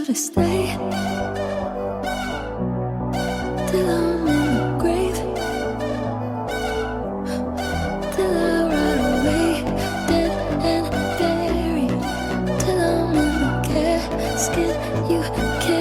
you to stay till I'm in the grave, till I rot away, dead and buried, till I'm in the casket. You can't